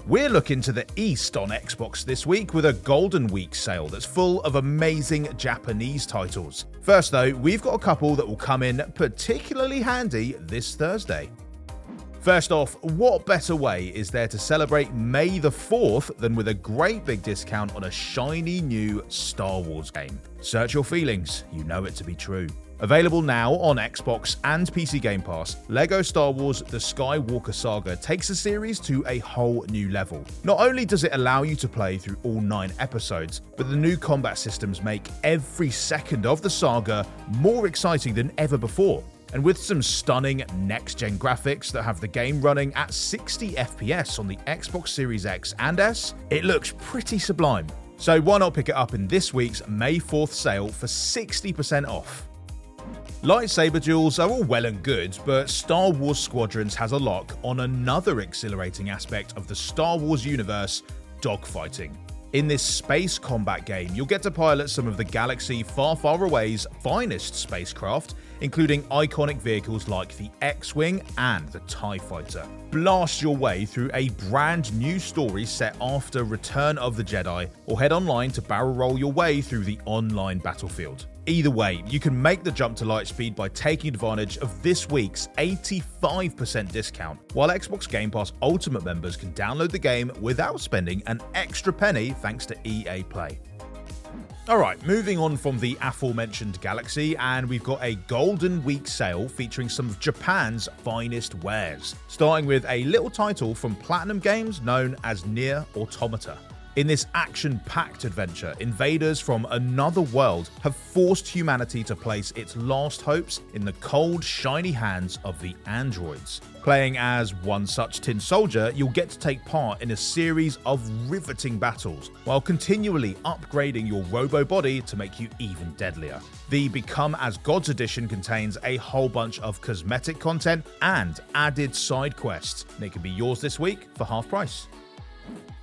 We're looking to the east on Xbox this week with a Golden Week sale that's full of amazing Japanese titles. First though, we've got a couple that will come in particularly handy this Thursday. First off, what better way is there to celebrate May the 4th than with a great big discount on a shiny new Star Wars game? Search your feelings, you know it to be true. Available now on Xbox and PC Game Pass, LEGO Star Wars The Skywalker Saga takes the series to a whole new level. Not only does it allow you to play through all 9 episodes, but the new combat systems make every second of the saga more exciting than ever before. And with some stunning next-gen graphics that have the game running at 60 FPS on the Xbox Series X and S, it looks pretty sublime. So why not pick it up in this week's May 4th sale for 60% off? Lightsaber duels are all well and good, but Star Wars Squadrons has a lock on another exhilarating aspect of the Star Wars universe: dogfighting. In this space combat game, you'll get to pilot some of the galaxy far, far away's finest spacecraft, including iconic vehicles like the X-Wing and the TIE Fighter. Blast your way through a brand new story set after Return of the Jedi, or head online to barrel roll your way through the online battlefield. Either way, you can make the jump to Lightspeed by taking advantage of this week's 85% discount, while Xbox Game Pass Ultimate members can download the game without spending an extra penny thanks to EA Play. Alright, moving on from the aforementioned galaxy, and we've got a Golden Week sale featuring some of Japan's finest wares, starting with a little title from Platinum Games known as Nier Automata. In this action-packed adventure, invaders from another world have forced humanity to place its last hopes in the cold, shiny hands of the androids. Playing as one such tin soldier, you'll get to take part in a series of riveting battles, while continually upgrading your robo-body to make you even deadlier. The Become as Gods edition contains a whole bunch of cosmetic content and added side quests, and it can be yours this week for half price.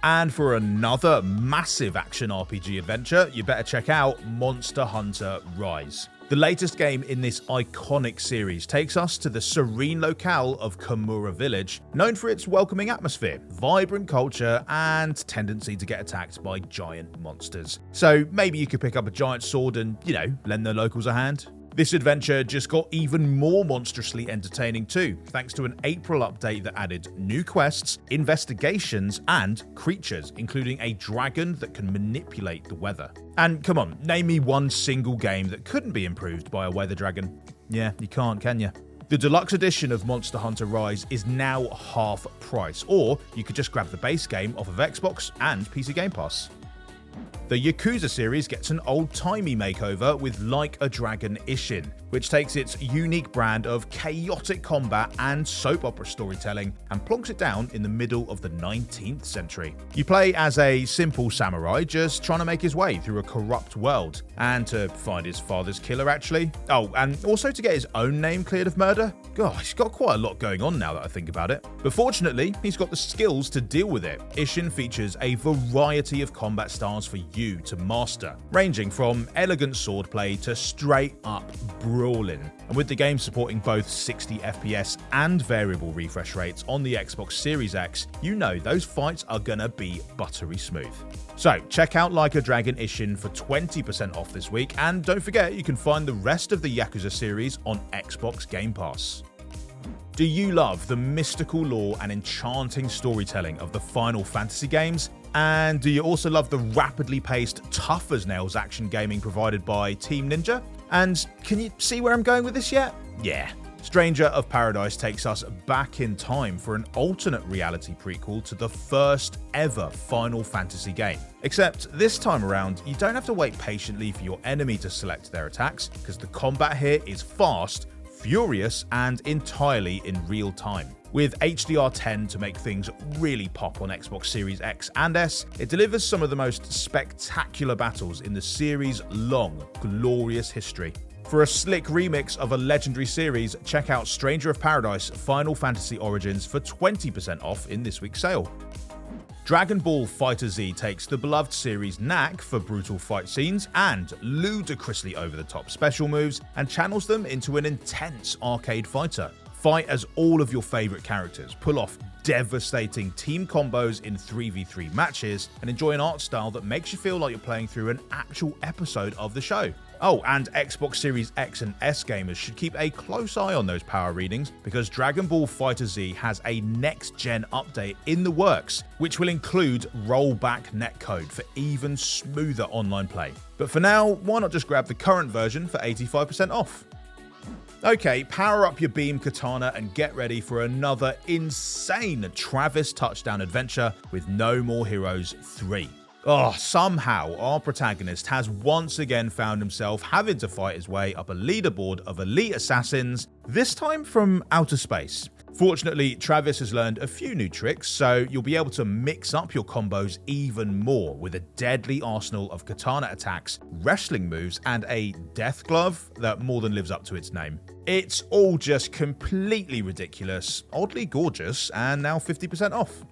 And for another massive action RPG adventure, you better check out Monster Hunter Rise. The latest game in this iconic series takes us to the serene locale of Komura Village, known for its welcoming atmosphere, vibrant culture, and tendency to get attacked by giant monsters. So maybe you could pick up a giant sword and, lend the locals a hand? This adventure just got even more monstrously entertaining too, thanks to an April update that added new quests, investigations, and creatures, including a dragon that can manipulate the weather. And come on, name me one single game that couldn't be improved by a weather dragon. Yeah, you can't, can you? The deluxe edition of Monster Hunter Rise is now half price, or you could just grab the base game off of Xbox and PC Game Pass. The Yakuza series gets an old-timey makeover with Like a Dragon Ishin, which takes its unique brand of chaotic combat and soap opera storytelling and plonks it down in the middle of the 19th century. You play as a simple samurai just trying to make his way through a corrupt world, and to find his father's killer actually. Oh, and also to get his own name cleared of murder. God, he's got quite a lot going on now that I think about it. But fortunately, he's got the skills to deal with it. Ishin features a variety of combat styles for you to master, ranging from elegant swordplay to straight up brawling. And with the game supporting both 60 FPS and variable refresh rates on the Xbox Series X, you know those fights are gonna be buttery smooth. So check out Like a Dragon Ishin for 20% off this week, and don't forget you can find the rest of the Yakuza series on Xbox Game Pass. Do you love the mystical lore and enchanting storytelling of the Final Fantasy games? And do you also love the rapidly paced, tough as nails action gaming provided by Team Ninja? And can you see where I'm going with this yet? Yeah. Stranger of Paradise takes us back in time for an alternate reality prequel to the first ever Final Fantasy game. Except this time around, you don't have to wait patiently for your enemy to select their attacks, because the combat here is fast, furious, and entirely in real time. With HDR10 to make things really pop on Xbox Series X and S, it delivers some of the most spectacular battles in the series' long, glorious history. For a slick remix of a legendary series, check out Stranger of Paradise Final Fantasy Origins for 20% off in this week's sale. Dragon Ball FighterZ takes the beloved series' knack for brutal fight scenes and ludicrously over-the-top special moves and channels them into an intense arcade fighter. Fight as all of your favourite characters, pull off devastating team combos in 3v3 matches, and enjoy an art style that makes you feel like you're playing through an actual episode of the show. Oh, and Xbox Series X and S gamers should keep a close eye on those power readings, because Dragon Ball FighterZ has a next-gen update in the works, which will include rollback netcode for even smoother online play. But for now, why not just grab the current version for 85% off? Okay, power up your beam katana and get ready for another insane Travis touchdown adventure with No More Heroes 3. Somehow our protagonist has once again found himself having to fight his way up a leaderboard of elite assassins, this time from outer space. Fortunately, Travis has learned a few new tricks, so you'll be able to mix up your combos even more with a deadly arsenal of katana attacks, wrestling moves, and a death glove that more than lives up to its name. It's all just completely ridiculous, oddly gorgeous, and now 50% off.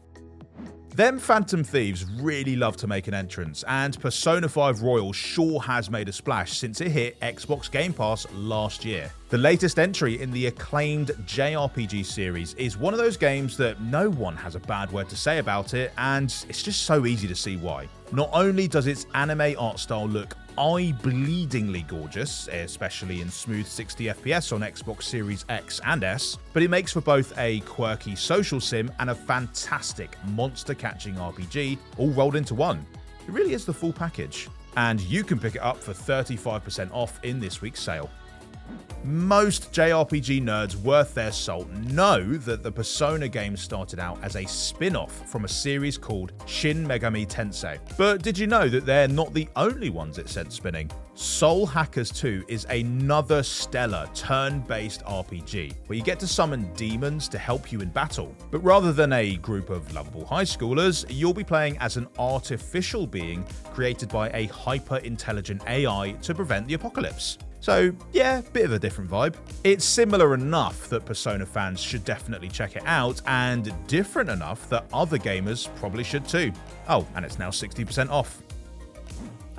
Them Phantom Thieves really love to make an entrance, and Persona 5 Royal sure has made a splash since it hit Xbox Game Pass last year. The latest entry in the acclaimed JRPG series is one of those games that no one has a bad word to say about it, and it's just so easy to see why. Not only does its anime art style look eye-bleedingly gorgeous, especially in smooth 60 FPS on Xbox Series X and S, but it makes for both a quirky social sim and a fantastic monster-catching RPG all rolled into one. It really is the full package, and you can pick it up for 35% off in this week's sale. Most JRPG nerds worth their salt know that the Persona game started out as a spin-off from a series called Shin Megami Tensei. But did you know that they're not the only ones it sent spinning? Soul Hackers 2 is another stellar turn-based RPG where you get to summon demons to help you in battle. But rather than a group of lovable high schoolers, you'll be playing as an artificial being created by a hyper-intelligent AI to prevent the apocalypse. So yeah, bit of a different vibe. It's similar enough that Persona fans should definitely check it out, and different enough that other gamers probably should too. Oh, and it's now 60% off.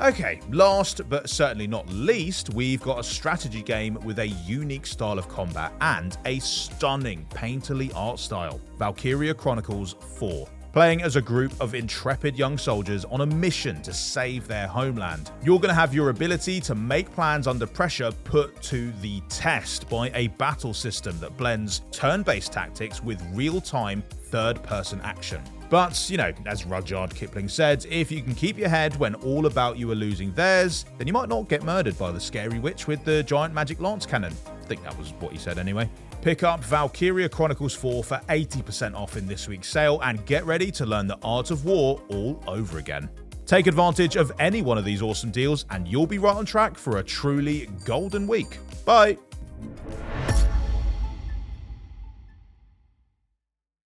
Okay, last but certainly not least, we've got a strategy game with a unique style of combat and a stunning painterly art style, Valkyria Chronicles 4. Playing as a group of intrepid young soldiers on a mission to save their homeland. You're going to have your ability to make plans under pressure put to the test by a battle system that blends turn-based tactics with real-time third-person action. But, you know, as Rudyard Kipling said, if you can keep your head when all about you are losing theirs, then you might not get murdered by the scary witch with the giant magic lance cannon. I think that was what he said anyway. Pick up Valkyria Chronicles 4 for 80% off in this week's sale and get ready to learn the art of war all over again. Take advantage of any one of these awesome deals and you'll be right on track for a truly golden week. Bye!